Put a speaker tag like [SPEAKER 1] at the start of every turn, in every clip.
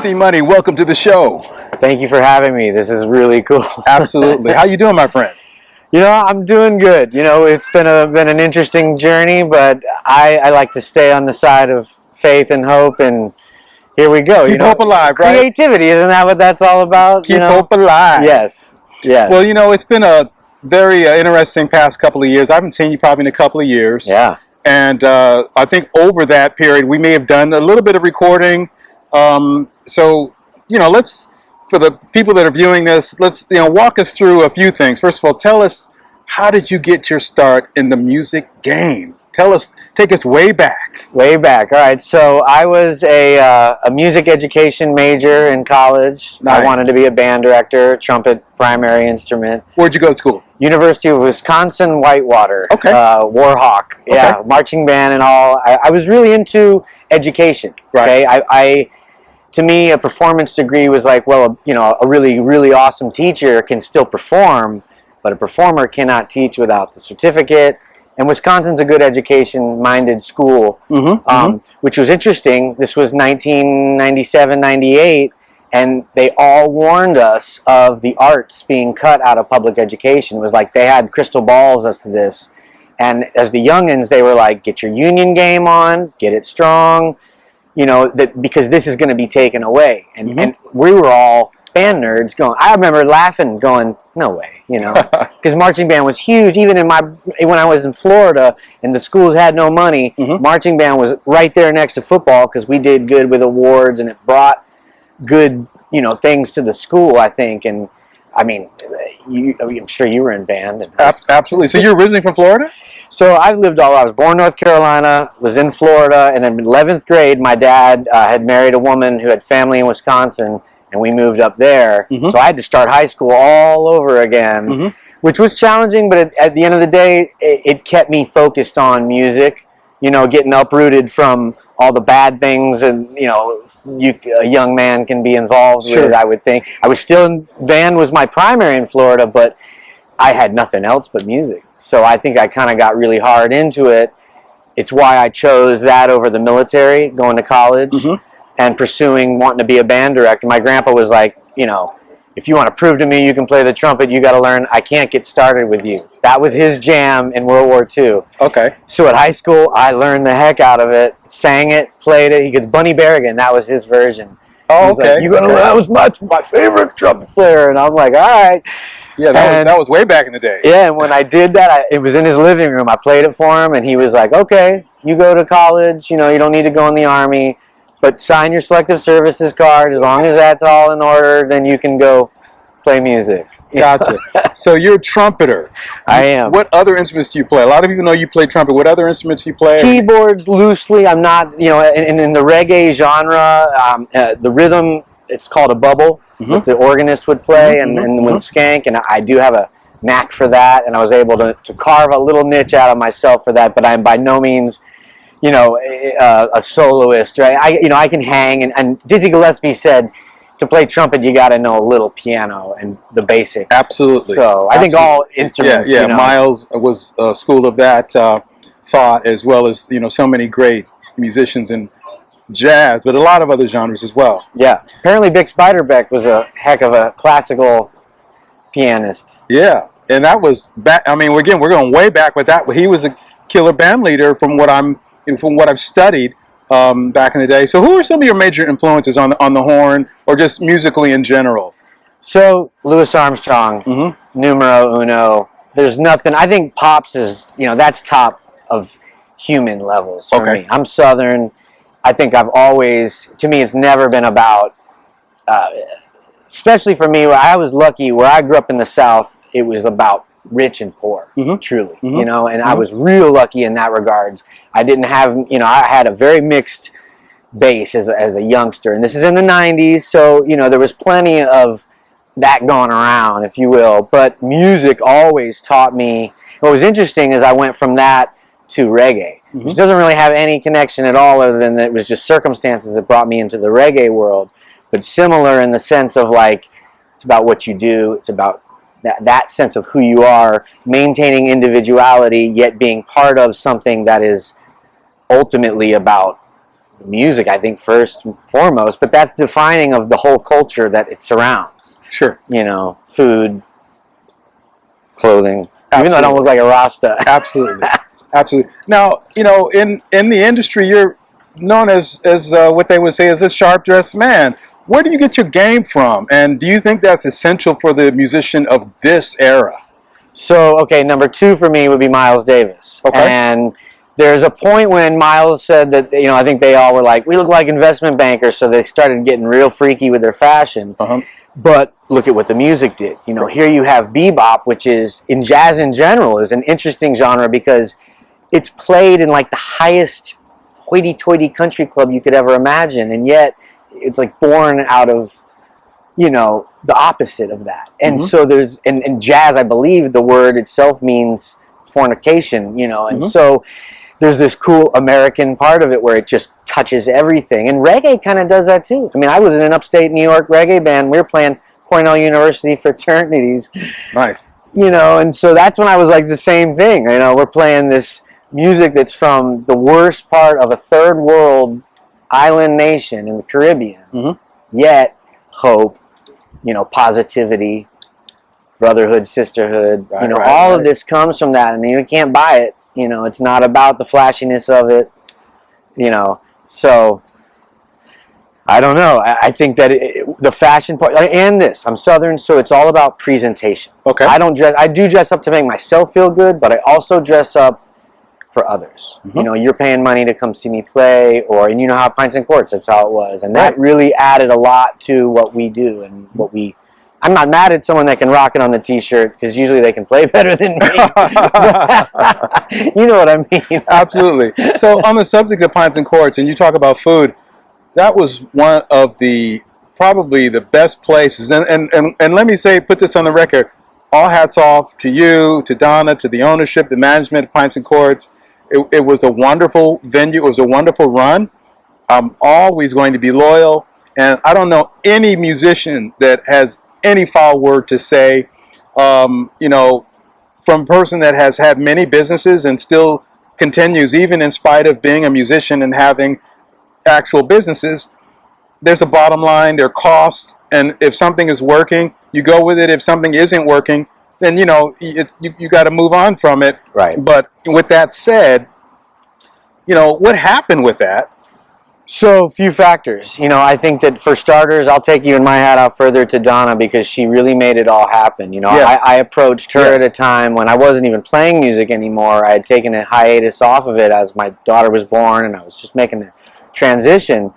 [SPEAKER 1] Jussie Money, welcome to the show.
[SPEAKER 2] Thank you for having me. This is really cool.
[SPEAKER 1] Absolutely. How you doing, my friend?
[SPEAKER 2] You know, I'm doing good. You know, it's been an interesting journey, but I like to stay on the side of faith and hope, and here we go.
[SPEAKER 1] Keep hope alive, right?
[SPEAKER 2] Creativity, isn't that what that's all about?
[SPEAKER 1] Keep hope alive.
[SPEAKER 2] Yes. Yes.
[SPEAKER 1] Well, you know, it's been a very interesting past couple of years. I haven't seen you probably in a couple of years.
[SPEAKER 2] Yeah.
[SPEAKER 1] And I think over that period, we may have done a little bit of recording. So, you know, for the people that are viewing this, walk us through a few things. First of all, tell us, how did you get your start in the music game? Take us way back.
[SPEAKER 2] Way back. All right. So I was a music education major in college.
[SPEAKER 1] Nice.
[SPEAKER 2] I wanted to be a band director, trumpet, primary instrument.
[SPEAKER 1] Where'd you go to school?
[SPEAKER 2] University of Wisconsin, Whitewater.
[SPEAKER 1] Okay.
[SPEAKER 2] Warhawk.
[SPEAKER 1] Okay.
[SPEAKER 2] Yeah, marching band and all. I was really into education.
[SPEAKER 1] Right.
[SPEAKER 2] Okay. To me, a performance degree was like, well, you know, a really, really awesome teacher can still perform, but a performer cannot teach without the certificate. And Wisconsin's a good education-minded school, which was interesting. This was 1997, 98, and they all warned us of the arts being cut out of public education. It was like they had crystal balls as to this. And as the youngins, they were like, get your union game on, get it strong, you know, because this is going to be taken away. And we were all band nerds going, I remember laughing, going, no way, you know, because marching band was huge. Even when I was in Florida and the schools had no money, marching band was right there next to football because we did good with awards and it brought good, you know, things to the school, I think. And I mean, I'm sure you were in band.
[SPEAKER 1] Absolutely. So you're originally from Florida?
[SPEAKER 2] So I was born in North Carolina, was in Florida, and in 11th grade, my dad had married a woman who had family in Wisconsin, and we moved up there. So I had to start high school all over again, which was challenging, but at the end of the day, it kept me focused on music, you know, getting uprooted from all the bad things and, you know, a young man can be involved with, I would think. I was still in band, was my primary in Florida, but I had nothing else but music. So I think I kind of got really hard into it. It's why I chose that over the military, going to college. And wanting to be a band director. My grandpa was like, you know, if you want to prove to me you can play the trumpet, you got to learn. I can't get started with you. That was his jam in World War II.
[SPEAKER 1] Okay.
[SPEAKER 2] So at high school, I learned the heck out of it, sang it, played it. He goes, Bunny Berrigan, that was his version.
[SPEAKER 1] Oh, okay.
[SPEAKER 2] Like, you gonna learn? That was my favorite trumpet player. And I'm like, all right.
[SPEAKER 1] Yeah, that was way back in the day.
[SPEAKER 2] Yeah, and when I did that, it was in his living room. I played it for him, and he was like, okay, you go to college. You know, you don't need to go in the Army. But sign your selective services card. As long as that's all in order, then you can go play music.
[SPEAKER 1] Gotcha. So you're a trumpeter.
[SPEAKER 2] I am.
[SPEAKER 1] What other instruments do you play? A lot of people know you play trumpet. What other instruments do you play?
[SPEAKER 2] Keyboards, loosely. I'm not, you know, in the reggae genre, the rhythm, it's called a bubble, that the organist would play, and with skank, and I do have a knack for that, and I was able to carve a little niche out of myself for that, but I'm by no means, you know, a soloist, right? I can hang, and Dizzy Gillespie said, to play trumpet, you got to know a little piano and the basics.
[SPEAKER 1] Absolutely.
[SPEAKER 2] So I think all instruments.
[SPEAKER 1] Yeah.
[SPEAKER 2] You know,
[SPEAKER 1] Miles was a school of that thought, as well as, you know, so many great musicians in jazz, but a lot of other genres as well.
[SPEAKER 2] Yeah. Apparently, Vic Spiderbeck was a heck of a classical pianist.
[SPEAKER 1] Yeah, and that was back. I mean, again, we're going way back with that. He was a killer band leader from what I've studied back in the day. So who are some of your major influences on the horn, or just musically in general?
[SPEAKER 2] So Louis Armstrong, numero uno. There's nothing. I think Pops is, you know, that's top of human levels for me. I'm Southern. I think to me, it's never been about, especially for me, I was lucky where I grew up in the South, it was about rich and poor, truly, you know, and I was real lucky in that regards. I didn't have, you know, I had a very mixed base as a youngster, and this is in the 90s, so, you know, there was plenty of that going around, if you will, but music always taught me. What was interesting is I went from that to reggae, which doesn't really have any connection at all, other than that it was just circumstances that brought me into the reggae world, but similar in the sense of, like, it's about what you do, it's about that sense of who you are, maintaining individuality, yet being part of something that is ultimately about music, I think, first and foremost, but that's defining of the whole culture that it surrounds.
[SPEAKER 1] Sure.
[SPEAKER 2] You know, food, clothing.
[SPEAKER 1] Absolutely.
[SPEAKER 2] Even though I don't look like a Rasta.
[SPEAKER 1] Absolutely. Absolutely. Now, you know, in the industry, you're known as what they would say as a sharp-dressed man. Where do you get your game from? And do you think that's essential for the musician of this era?
[SPEAKER 2] So, okay, number 2 for me would be Miles Davis.
[SPEAKER 1] Okay.
[SPEAKER 2] And there's a point when Miles said that, you know, I think they all were like, we look like investment bankers, so they started getting real freaky with their fashion.
[SPEAKER 1] Uh-huh.
[SPEAKER 2] But look at what the music did. You know, here you have bebop, which is, in jazz in general, is an interesting genre because it's played in like the highest hoity-toity country club you could ever imagine, and yet it's like born out of, you know, the opposite of that. And so there's, in jazz, I believe the word itself means fornication, you know, and so there's this cool American part of it where it just touches everything. And reggae kind of does that too. I mean, I was in an upstate New York reggae band. We were playing Cornell University fraternities.
[SPEAKER 1] Nice.
[SPEAKER 2] You know, and so that's when I was like the same thing. You know, we're playing this music that's from the worst part of a third world island nation in the Caribbean. Yet, hope, you know, positivity, brotherhood, sisterhood, you know, all of this comes from that. I mean, you can't buy it. You know, it's not about the flashiness of it, you know. So, I don't know. I think that the fashion part, and this, I'm Southern, so it's all about presentation.
[SPEAKER 1] Okay.
[SPEAKER 2] I do dress up to make myself feel good, but I also dress up for others. You know, you're paying money to come see me play, and you know how Pints Quarts, that's how it was. And that really added a lot to what we do and what we... I'm not mad at someone that can rock it on the t-shirt because usually they can play better than me. You know what I mean?
[SPEAKER 1] Absolutely. So on the subject of Pints and Quarts, and you talk about food, that was one of the probably the best places. And let me say, put this on the record, all hats off to you, to Donna, to the ownership, the management of Pints and Quarts. It was a wonderful venue. It was a wonderful run. I'm always going to be loyal. And I don't know any musician that has any foul word to say, you know, from a person that has had many businesses and still continues, even in spite of being a musician and having actual businesses. There's a bottom line, there are costs, and if something is working, you go with it. If something isn't working, then, you know, you got to move on from it.
[SPEAKER 2] Right.
[SPEAKER 1] But with that said, you know, what happened with that?
[SPEAKER 2] So, a few factors. You know, I think that for starters, I'll take you in my hat out further to Donna because she really made it all happen. You know,
[SPEAKER 1] Yes.
[SPEAKER 2] I approached her at a time when I wasn't even playing music anymore. I had taken a hiatus off of it as my daughter was born and I was just making the transition.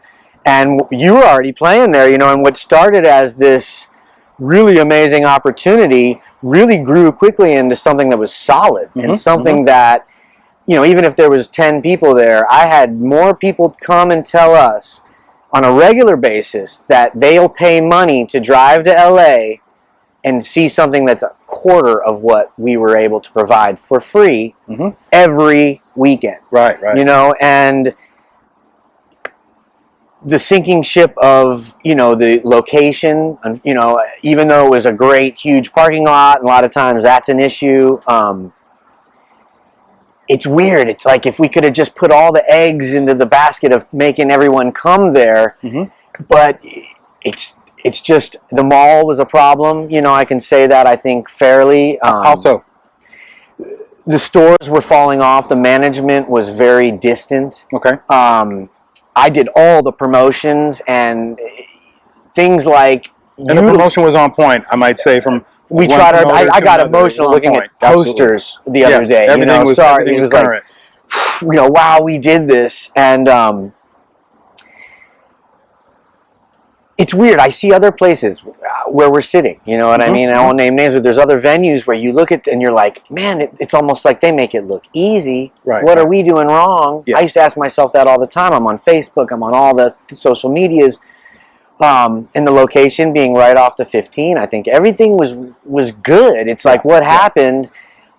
[SPEAKER 2] And you were already playing there, you know, and what started as this really amazing opportunity really grew quickly into something that was solid and something that, you know, even if there was 10 people there, I had more people come and tell us on a regular basis that they'll pay money to drive to LA and see something that's a quarter of what we were able to provide for free every weekend.
[SPEAKER 1] Right.
[SPEAKER 2] You know, and the sinking ship of, you know, the location, you know, even though it was a great, huge parking lot, and a lot of times that's an issue. It's weird. It's like if we could have just put all the eggs into the basket of making everyone come there, but it's just the mall was a problem. You know, I can say that I think fairly.
[SPEAKER 1] Also,
[SPEAKER 2] the stores were falling off. The management was very distant.
[SPEAKER 1] okay.
[SPEAKER 2] I did all the promotions and things like...
[SPEAKER 1] And the promotion was on point, I might say, from...
[SPEAKER 2] We tried our... I got emotional looking at posters the other day.
[SPEAKER 1] Everything,
[SPEAKER 2] you know,
[SPEAKER 1] was,
[SPEAKER 2] sorry,
[SPEAKER 1] everything
[SPEAKER 2] it
[SPEAKER 1] was
[SPEAKER 2] was
[SPEAKER 1] current.
[SPEAKER 2] like, you know, wow, we did this. And it's weird. I see other places where we're sitting, you know what I mean? I won't name names, but there's other venues where you look at and you're like, man, it's almost like they make it look easy.
[SPEAKER 1] Right,
[SPEAKER 2] what are we doing wrong?
[SPEAKER 1] Yeah.
[SPEAKER 2] I used to ask myself that all the time. I'm on Facebook. I'm on all the social medias. And the location being right off the 15, I think everything was good. It's like what happened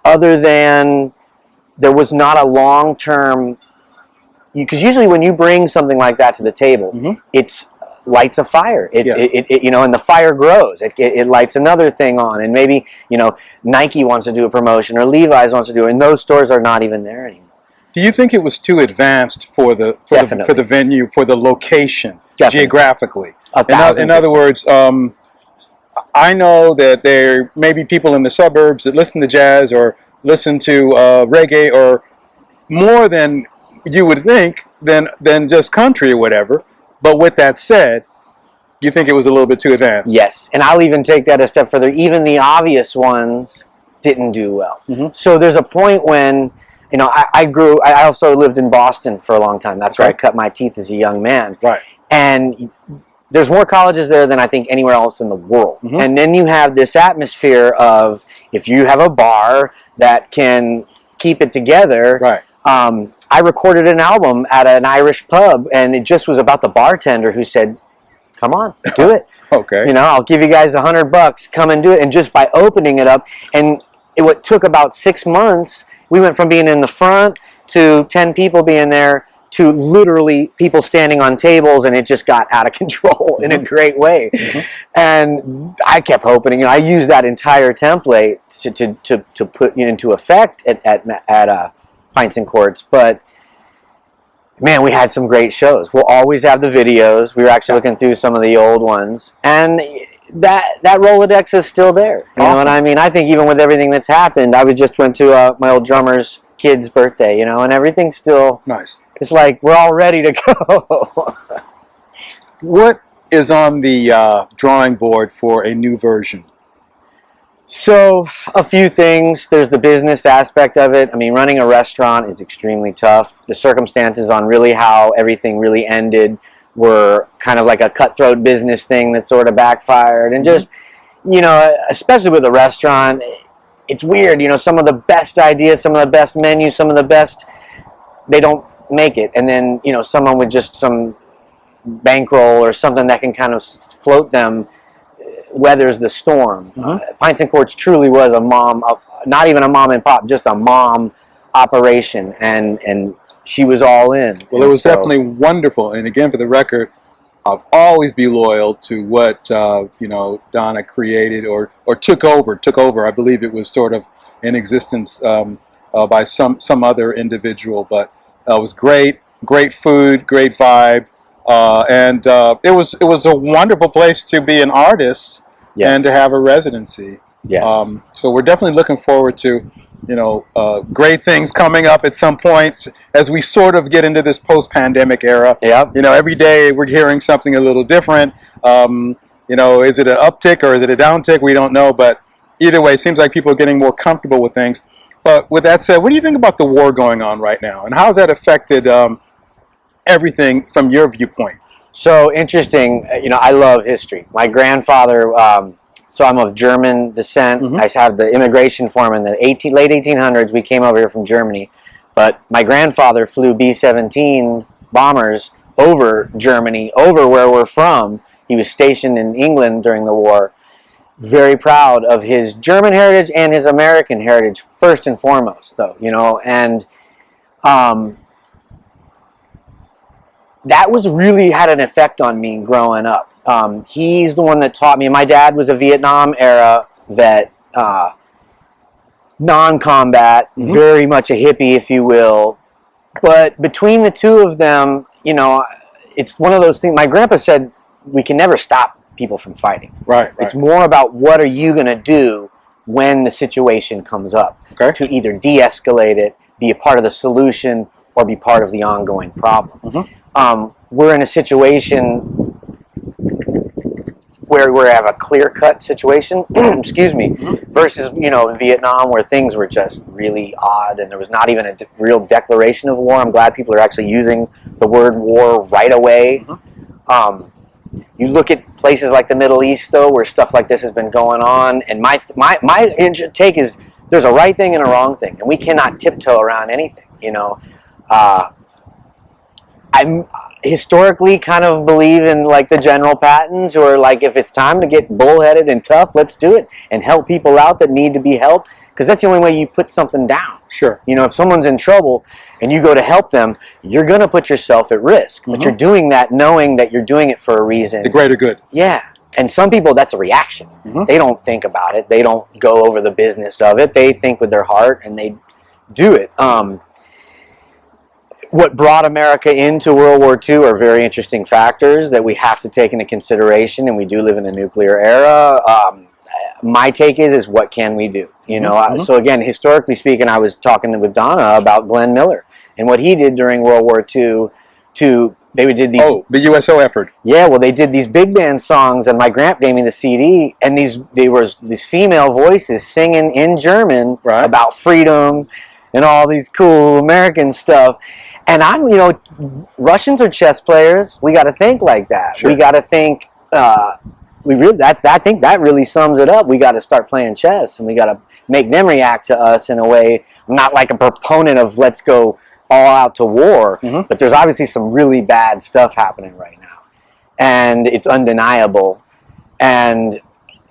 [SPEAKER 2] other than there was not a long-term... Because usually when you bring something like that to the table, it's lights a fire. It you know, and the fire grows. It lights another thing on, and maybe, you know, Nike wants to do a promotion or Levi's wants to do it, and those stores are not even there anymore.
[SPEAKER 1] Do you think it was too advanced for the venue, for the location, geographically? In other words, I know that there may be people in the suburbs that listen to jazz or listen to reggae, or more than you would think than just country or whatever. But with that said, you think it was a little bit too advanced?
[SPEAKER 2] Yes, and I'll even take that a step further. Even the obvious ones didn't do well. So there's a point when, you know, I also lived in Boston for a long time. That's where I cut my teeth as a young man.
[SPEAKER 1] Right.
[SPEAKER 2] And there's more colleges there than I think anywhere else in the world. And then you have this atmosphere of, if you have a bar that can keep it together.
[SPEAKER 1] Right.
[SPEAKER 2] I recorded an album at an Irish pub, and it just was about the bartender who said, "Come on, do it."
[SPEAKER 1] Okay.
[SPEAKER 2] You know, I'll give you guys $100. Come and do it. And just by opening it up, and it took about 6 months. We went from being in the front to 10 people being there to literally people standing on tables, and it just got out of control in a great way. And I kept opening. You know, I used that entire template to put into effect at Pints Quarts, but man, we had some great shows. We'll always have the videos. We were actually looking through some of the old ones, and that Rolodex is still there. You know what I mean? I think even with everything that's happened, I just went to my old drummer's kid's birthday, you know, and everything's still
[SPEAKER 1] nice.
[SPEAKER 2] It's like we're all ready to go.
[SPEAKER 1] What is on the drawing board for a new version?
[SPEAKER 2] So, a few things. There's the business aspect of it. I mean, running a restaurant is extremely tough. The circumstances on really how everything really ended were kind of like a cutthroat business thing that sort of backfired. And just, you know, especially with a restaurant, it's weird. You know, some of the best ideas, some of the best menus, some of the best, they don't make it. And then, you know, someone with just some bankroll or something that can kind of float them weathers the storm. Pints Quarts truly was a mom, not even a mom and pop, just a mom operation, and she was all in.
[SPEAKER 1] Well, it was definitely wonderful. And again, for the record, I'll always be loyal to what you know, Donna created or took over. I believe it was sort of in existence by some other individual, but it was great food, great vibe. And it was a wonderful place to be an artist and to have a residency. So we're definitely looking forward to, you know, great things coming up at some point as we sort of get into this post-pandemic era. You know, every day we're hearing something a little different. You know, is it an uptick or is it a downtick? We don't know, but either way, it seems like people are getting more comfortable with things. But with that said, what do you think about the war going on right now, and how has that affected everything from your viewpoint?
[SPEAKER 2] So interesting. You know, I love history. My grandfather, so I'm of German descent. I have the immigration form in the late 1800s. We came over here from Germany, but my grandfather flew B-17 bombers over Germany, over where we're from. He was stationed in England during the war. Very proud of his German heritage and his American heritage, first and foremost, though, you know, and that was really had an effect on me growing up. He's the one that taught me. My dad was a Vietnam era vet, non-combat, very much a hippie, if you will. But between the two of them, you know, it's one of those things. My grandpa said we can never stop people from fighting. It's more about what are you going to do when the situation comes up to either de-escalate it, be a part of the solution, or be part of the ongoing problem. We're in a situation where we have a clear-cut situation, excuse me, versus, you know, in Vietnam where things were just really odd and there was not even a real declaration of war. I'm glad people are actually using the word war right away. You look at places like the Middle East, though, where stuff like this has been going on, and my take is there's a right thing and a wrong thing, and we cannot tiptoe around anything, you know. I'm historically kind of believe in like the general patterns, or like if it's time to get bullheaded and tough, let's do it and help people out that need to be helped, because that's the only way you put something down. You know, if someone's in trouble and you go to help them, you're going to put yourself at risk, but you're doing that knowing that you're doing it for a reason.
[SPEAKER 1] The greater good.
[SPEAKER 2] Yeah. And some people, that's a reaction. They don't think about it. They don't go over the business of it. They think with their heart and they do it. what brought America into World War II are very interesting factors that we have to take into consideration, and we do live in a nuclear era. My take is what can we do? You know, so again, historically speaking, I was talking with Donna about Glenn Miller and what he did during World War II they did these...
[SPEAKER 1] Oh, the USO effort.
[SPEAKER 2] Yeah, well, they did these big band songs, and my grandpa gave me the CD, and there was these female voices singing in German about freedom and all these cool American stuff. And you know, Russians are chess players. We got to think like that. Sure. We got to think... I think that really sums it up. We got to start playing chess, and we got to make them react to us in a way. I'm not like a proponent of let's go all out to war, but there's obviously some really bad stuff happening right now, and it's undeniable. And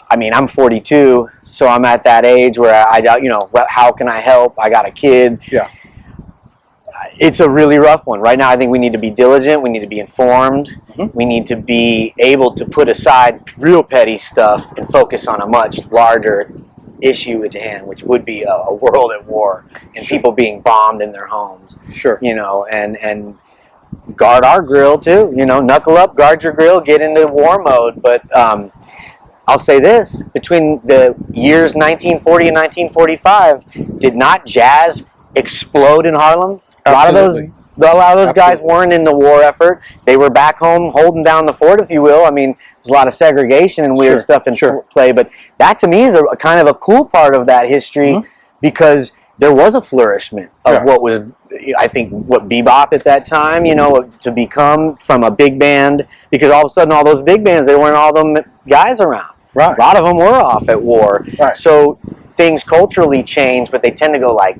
[SPEAKER 2] I mean, I'm 42, so I'm at that age where you know, how can I help? I got a kid.
[SPEAKER 1] Yeah.
[SPEAKER 2] It's a really rough one. Right now, I think we need to be diligent. We need to be informed. We need to be able to put aside real petty stuff and focus on a much larger issue at hand, which would be a world at war and people being bombed in their homes.
[SPEAKER 1] Sure.
[SPEAKER 2] You know, and guard our grill too. You know, knuckle up, guard your grill, get into war mode. But I'll say this: between the years 1940 and 1945, did not jazz explode in Harlem? A lot of those guys weren't in the war effort. They were back home holding down the fort, if you will. I mean, there's a lot of segregation and weird stuff in play, but that to me is a kind of a cool part of that history because there was a flourishment of what was, I think, what bebop at that time, you know, to become from a big band, because all of a sudden all those big bands, they weren't all them guys around. Right. A lot of them were off at war. Right. So things culturally change, but they tend to go like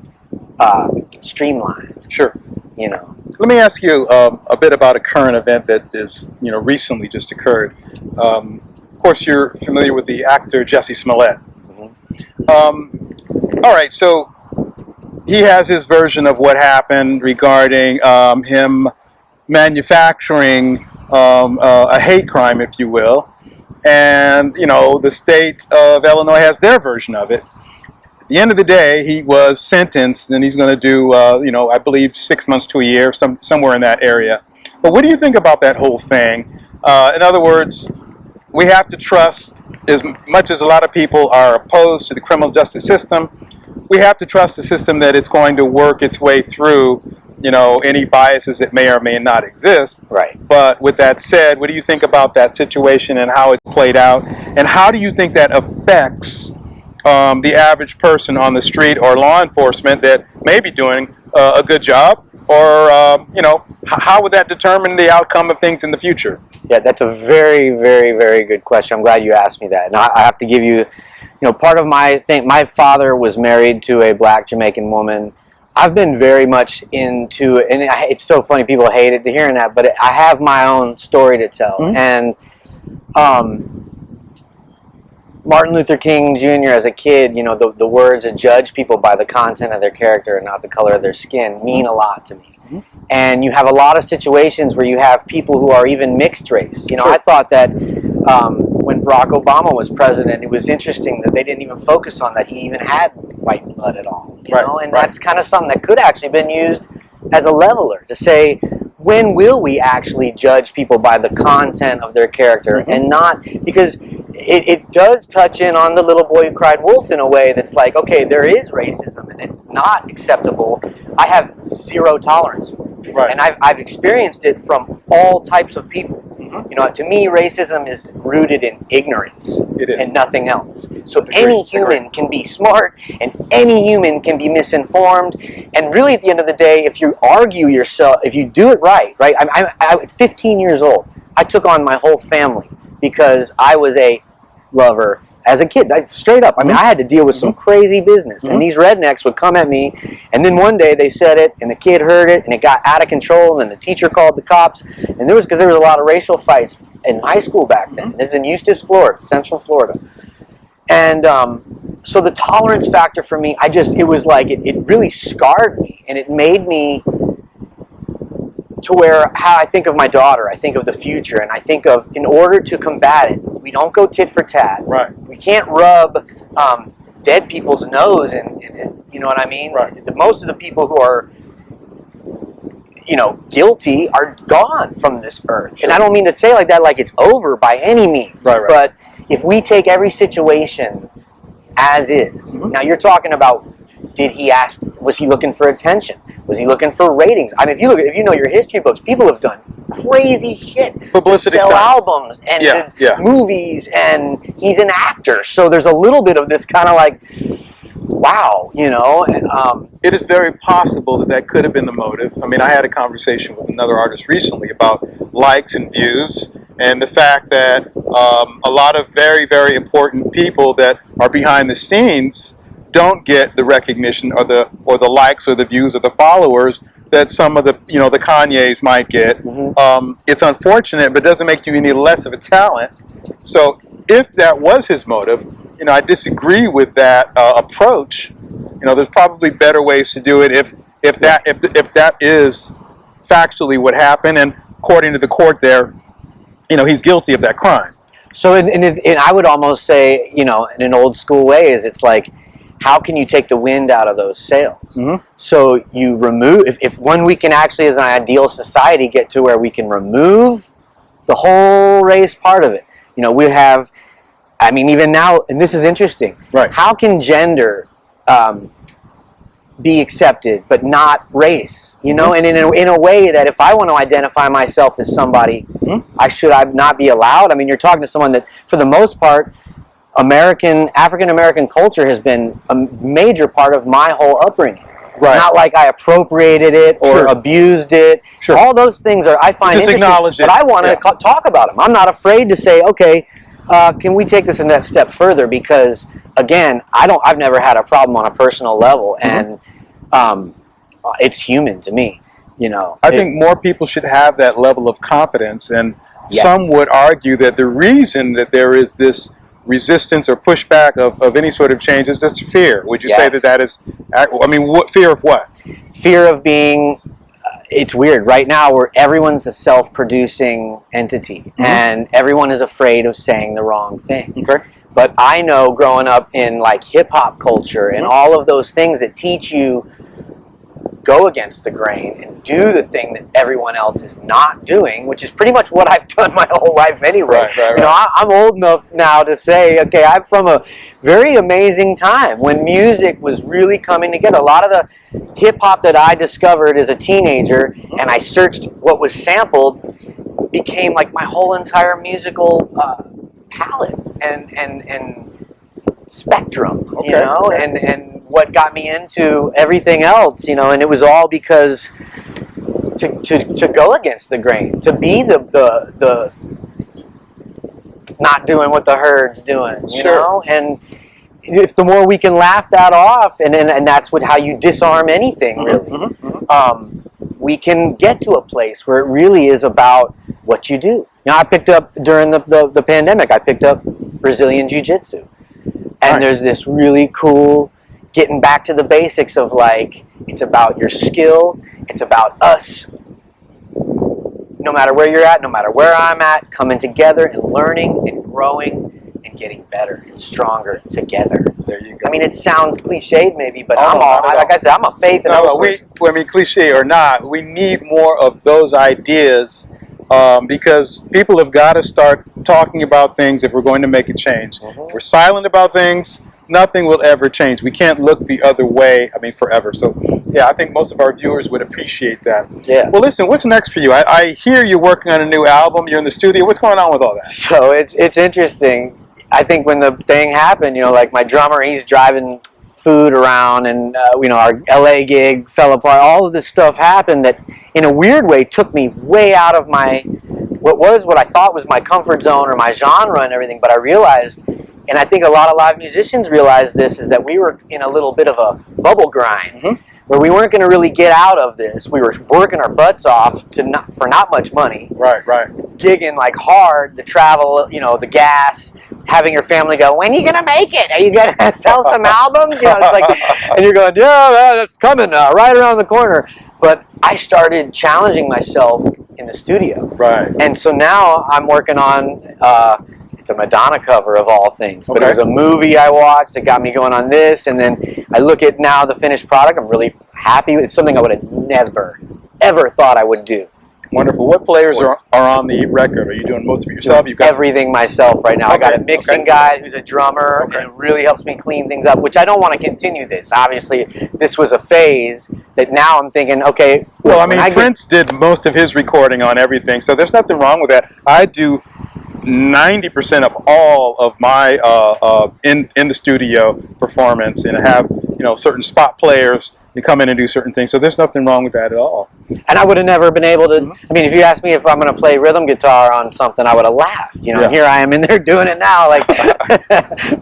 [SPEAKER 2] streamlined.
[SPEAKER 1] Sure.
[SPEAKER 2] You know.
[SPEAKER 1] Let me ask you a bit about a current event that is, you know, recently just occurred. Of course, you're familiar with the actor Jussie Smollett. All right, so he has his version of what happened regarding him manufacturing a hate crime, if you will, and you know the state of Illinois has their version of it. At the end of the day, he was sentenced, and he's going to do, you know, I believe 6 months to a year, somewhere in that area. But what do you think about that whole thing? In other words, we have to trust, as much as a lot of people are opposed to the criminal justice system, we have to trust the system that it's going to work its way through, you know, any biases that may or may not exist.
[SPEAKER 2] Right.
[SPEAKER 1] But with that said, what do you think about that situation and how it played out? And how do you think that affects the average person on the street or law enforcement that may be doing a good job, or you know, how would that determine the outcome of things in the future?
[SPEAKER 2] Yeah, that's a very, very, very good question. I'm glad you asked me that. And I have to give you, you know, part of my thing. My father was married to a black Jamaican woman. I've been very much into, and it's so funny, people hate it to hearing that, but I have my own story to tell. And Martin Luther King Jr. as a kid, you know, the words that judge people by the content of their character and not the color of their skin mean a lot to me. And you have a lot of situations where you have people who are even mixed race. You know, I thought that when Barack Obama was president, it was interesting that they didn't even focus on that he even had white blood at all. You know, and that's kind of something that could actually been used as a leveler to say, when will we actually judge people by the content of their character and not, because it does touch in on the little boy who cried wolf in a way that's like, okay, there is racism and it's not acceptable. I have zero tolerance for it. And I've experienced it from all types of people. You know, to me, racism is rooted in ignorance and nothing else. So any human can be smart and any human can be misinformed. And really, at the end of the day, if you argue yourself, if you do it right, at 15 years old, I took on my whole family because I was a lover as a kid. Straight up. I mean, I had to deal with some crazy business. And these rednecks would come at me, and then one day they said it, and the kid heard it, and it got out of control, and the teacher called the cops. And because there was a lot of racial fights in high school back then. This is in Eustis, Florida, Central Florida. And so the tolerance factor for me, it was like, it really scarred me, and it made me to where how I think of my daughter, I think of the future, and I think of, in order to combat it, we don't go tit for tat. Right. We can't rub dead people's nose in it. You know what I mean? Right. Most of the people who are guilty are gone from this earth. And I don't mean to say like that like it's over by any means.
[SPEAKER 1] Right.
[SPEAKER 2] But if we take every situation as is, now you're talking about, was he looking for attention? Was he looking for ratings? I mean, if you know your history books, people have done crazy shit
[SPEAKER 1] Publicity
[SPEAKER 2] to sell
[SPEAKER 1] stunts.
[SPEAKER 2] albums and movies, and he's an actor. So there's a little bit of this kind of like, wow,
[SPEAKER 1] It is very possible that could have been the motive. I mean, I had a conversation with another artist recently about likes and views, and the fact that a lot of very, very important people that are behind the scenes don't get the recognition or the likes or the views or the followers that some of the the Kanyes might get. It's unfortunate, but doesn't make you any less of a talent. So if that was his motive, I disagree with that approach. There's probably better ways to do it if that is factually what happened, and according to the court there, he's guilty of that crime.
[SPEAKER 2] So and I would almost say, in an old school way, is it's like, how can you take the wind out of those sails? So you remove, if when we can actually, as an ideal society, get to where we can remove the whole race part of it. We have, I mean, even now, and this is interesting.
[SPEAKER 1] Right.
[SPEAKER 2] How can gender be accepted, but not race? And in a way that if I want to identify myself as somebody, I not be allowed? I mean, you're talking to someone that, for the most part, African American culture has been a major part of my whole upbringing. Right. Not like I appropriated it or abused it. Sure. All those things I find
[SPEAKER 1] just
[SPEAKER 2] interesting,
[SPEAKER 1] acknowledge it.
[SPEAKER 2] But I want to talk about them. I'm not afraid to say, okay, can we take this a next step further? Because again, I've never had a problem on a personal level, and it's human to me.
[SPEAKER 1] I think more people should have that level of confidence, and some would argue that the reason that there is this resistance or pushback of any sort of change is just fear. Would you say that is, I mean, what fear of what?
[SPEAKER 2] Fear of being, it's weird. Right now, where everyone's a self-producing entity, and everyone is afraid of saying the wrong thing.
[SPEAKER 1] Okay.
[SPEAKER 2] But I know, growing up in like hip-hop culture and all of those things that teach you go against the grain and do the thing that everyone else is not doing, which is pretty much what I've done my whole life anyway. Right. I'm old enough now to say, okay, I'm from a very amazing time when music was really coming together. A lot of the hip-hop that I discovered as a teenager, and I searched what was sampled, became like my whole entire musical palette and spectrum, and what got me into everything else, and it was all because to go against the grain, to be the not doing what the herd's doing, you know, and if the more we can laugh that off, and that's how you disarm anything, really, we can get to a place where it really is about what you do. I picked up during the pandemic, I picked up Brazilian Jiu-Jitsu. And there's this really cool getting back to the basics of like, it's about your skill, it's about us, no matter where you're at, no matter where I'm at, coming together and learning and growing and getting better and stronger together.
[SPEAKER 1] There you go.
[SPEAKER 2] I mean, it sounds cliched maybe, but like I said, I'm a faith and
[SPEAKER 1] I mean, cliche or not, we need more of those ideas. Because people have got to start talking about things if we're going to make a change. If we're silent about things, nothing will ever change. We can't look the other way, forever. So, yeah, I think most of our viewers would appreciate that.
[SPEAKER 2] Yeah.
[SPEAKER 1] Well, listen, what's next for you? I hear you're working on a new album. You're in the studio. What's going on with all that?
[SPEAKER 2] So it's interesting. I think when the thing happened, like my drummer, he's driving food around, and our LA gig fell apart. All of this stuff happened that in a weird way took me way out of what I thought was my comfort zone or my genre and everything. But I realized, and I think a lot of live musicians realize this, is that we were in a little bit of a bubble grind where we weren't going to really get out of this. We were working our butts off for not much money. Right. Gigging like hard, the travel, the gas, having your family go, when are you going to make it? Are you going to sell some albums? It's like, and you're going, yeah, that's coming right around the corner. But I started challenging myself in the studio. Right. And so now I'm working on, it's a Madonna cover of all things. But it was a movie I watched that got me going on this. And then I look at now the finished product. I'm really happy. It's something I would have never, ever thought I would do.
[SPEAKER 1] Wonderful. What players are on the record? Are you doing most of it yourself? You've got
[SPEAKER 2] everything myself right now. I got a mixing guy who's a drummer, and it really helps me clean things up, which I don't want to continue this. Obviously, this was a phase that now I'm thinking, okay.
[SPEAKER 1] Well, I mean, Prince did most of his recording on everything, so there's nothing wrong with that. I do 90% of all of my in the studio performance, and I have, you know, certain spot players to come in and do certain things, so there's nothing wrong with that at all.
[SPEAKER 2] And I would have never been able to, I mean, if you asked me if I'm going to play rhythm guitar on something, I would have laughed. You know, here I am in there doing it now, like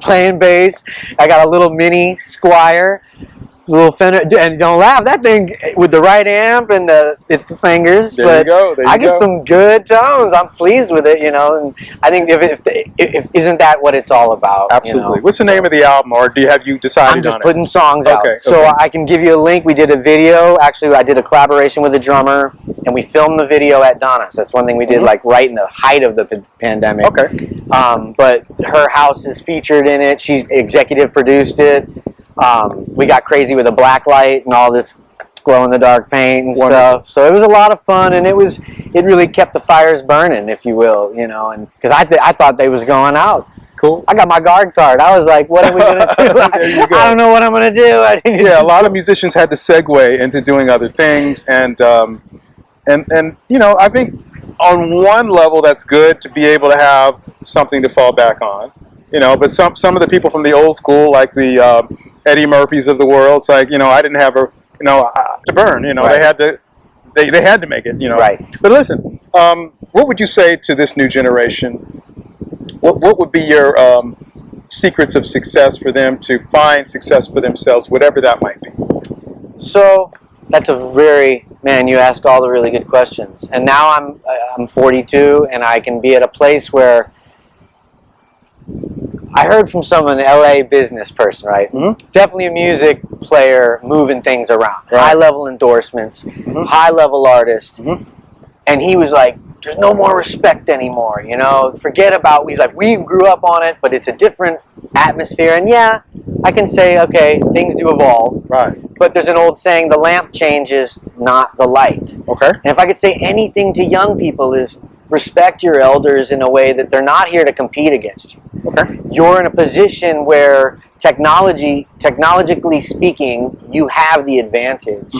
[SPEAKER 2] playing bass. I got a little mini Squire, little Fender, and don't laugh, that thing with the right amp and it's the fingers.
[SPEAKER 1] There
[SPEAKER 2] but
[SPEAKER 1] you go. There you
[SPEAKER 2] I get some good tones. I'm pleased with it, you know. And I think if isn't that what it's all about?
[SPEAKER 1] Absolutely.
[SPEAKER 2] You know?
[SPEAKER 1] What's the name of the album, or have you decided on it?
[SPEAKER 2] I'm just putting songs out. So I can give you a link. We did a video. Actually, I did a collaboration with a drummer, and we filmed the video at Donna's. That's one thing we did, like right in the height of the pandemic.
[SPEAKER 1] Okay.
[SPEAKER 2] But her house is featured in it. She executive produced it. We got crazy with a black light and all this glow-in-the-dark paint and stuff. So it was a lot of fun, and it really kept the fires burning, if you will, you know. And because I thought they was going out.
[SPEAKER 1] Cool.
[SPEAKER 2] I got my guard card. I was like, what are we going to do? I don't know what I'm going to do.
[SPEAKER 1] Yeah, a lot of musicians had to segue into doing other things, and you know, I think on one level that's good to be able to have something to fall back on, you know. But some of the people from the old school, like the Eddie Murphys of the world, it's like, you know, I didn't have to burn, you know. They had to make it, you know.
[SPEAKER 2] Right.
[SPEAKER 1] But listen, what would you say to this new generation? What would be your secrets of success for them to find success for themselves, whatever that might be?
[SPEAKER 2] So that's you ask all the really good questions. And now I'm 42, and I can be at a place where I heard from someone, an LA business person, right? Definitely a music player moving things around. High-level endorsements, high-level artists. And he was like, there's no more respect anymore, you know? Forget about, he's like, we grew up on it, but it's a different atmosphere. And yeah, I can say, okay, things do evolve.
[SPEAKER 1] Right.
[SPEAKER 2] But there's an old saying, the lamp changes, not the light.
[SPEAKER 1] Okay.
[SPEAKER 2] And if I could say anything to young people is respect your elders in a way that they're not here to compete against you.
[SPEAKER 1] Okay.
[SPEAKER 2] You're in a position where technologically speaking, you have the advantage.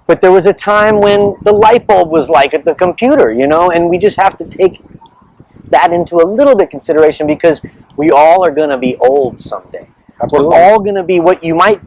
[SPEAKER 2] But there was a time when the light bulb was like at the computer, you know, and we just have to take that into a little bit consideration, because we all are going to be old someday.
[SPEAKER 1] Absolutely.
[SPEAKER 2] We're all going to be what you might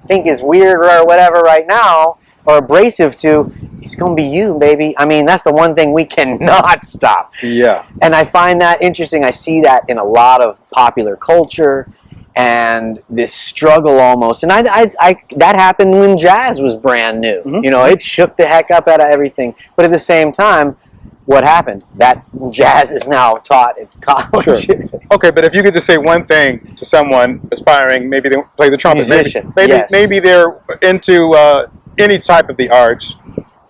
[SPEAKER 2] think is weird or whatever right now, or abrasive to, it's going to be you, baby. I mean, that's the one thing we cannot stop.
[SPEAKER 1] Yeah.
[SPEAKER 2] And I find that interesting. I see that in a lot of popular culture, and this struggle almost. And that happened when jazz was brand new. You know, it shook the heck up out of everything. But at the same time, what happened? That jazz is now taught at college.
[SPEAKER 1] Sure. Okay, but if you could just say one thing to someone aspiring, maybe they play the trumpet,
[SPEAKER 2] musician,
[SPEAKER 1] maybe they're into any type of the arts,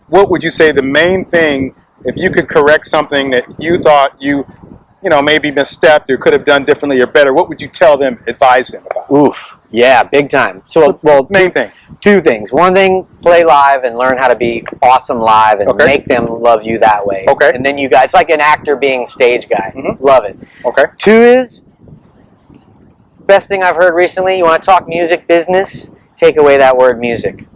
[SPEAKER 1] what would you say the main thing, if you could correct something that you thought you know, maybe misstepped or could have done differently or better, what would you tell them, advise them about?
[SPEAKER 2] Oof, yeah, big time. So, well,
[SPEAKER 1] main thing.
[SPEAKER 2] Two things. One thing, play live and learn how to be awesome live and make them love you that way.
[SPEAKER 1] Okay.
[SPEAKER 2] And then you guys, it's like an actor being stage guy. Love it.
[SPEAKER 1] Okay.
[SPEAKER 2] Two is, best thing I've heard recently, you want to talk music business, take away that word music.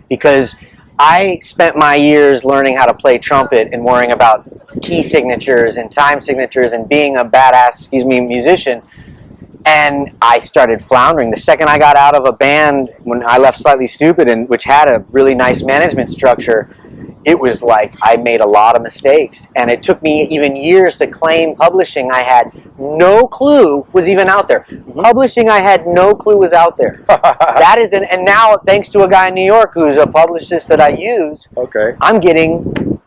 [SPEAKER 2] Because I spent my years learning how to play trumpet and worrying about key signatures and time signatures and being a badass, musician. And I started floundering. The second I got out of a band, when I left Slightly Stupid, and which had a really nice management structure, it was like I made a lot of mistakes. And it took me even years to claim publishing I had no clue was even out there. Publishing I had no clue was out there. That is and now, thanks to a guy in New York who's a publicist that I use, I'm getting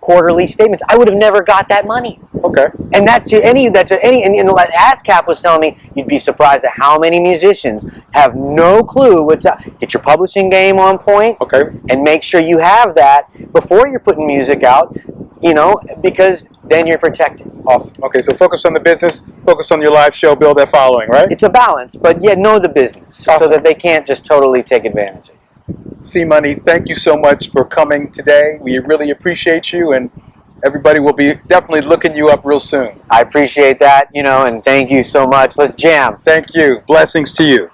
[SPEAKER 2] quarterly statements. I would have never got that money.
[SPEAKER 1] Okay.
[SPEAKER 2] And and ASCAP was telling me, you'd be surprised at how many musicians have no clue what's up. Get your publishing game on point.
[SPEAKER 1] Okay.
[SPEAKER 2] And make sure you have that before you're putting music out, you know, because then you're protected.
[SPEAKER 1] Awesome. Okay, so focus on the business, focus on your live show, build that following, right?
[SPEAKER 2] It's a balance, but yeah, know the business so that they can't just totally take advantage of it.
[SPEAKER 1] C Money, thank you so much for coming today. We really appreciate you, and everybody will be definitely looking you up real soon.
[SPEAKER 2] I appreciate that, and thank you so much. Let's jam.
[SPEAKER 1] Thank you. Blessings to you.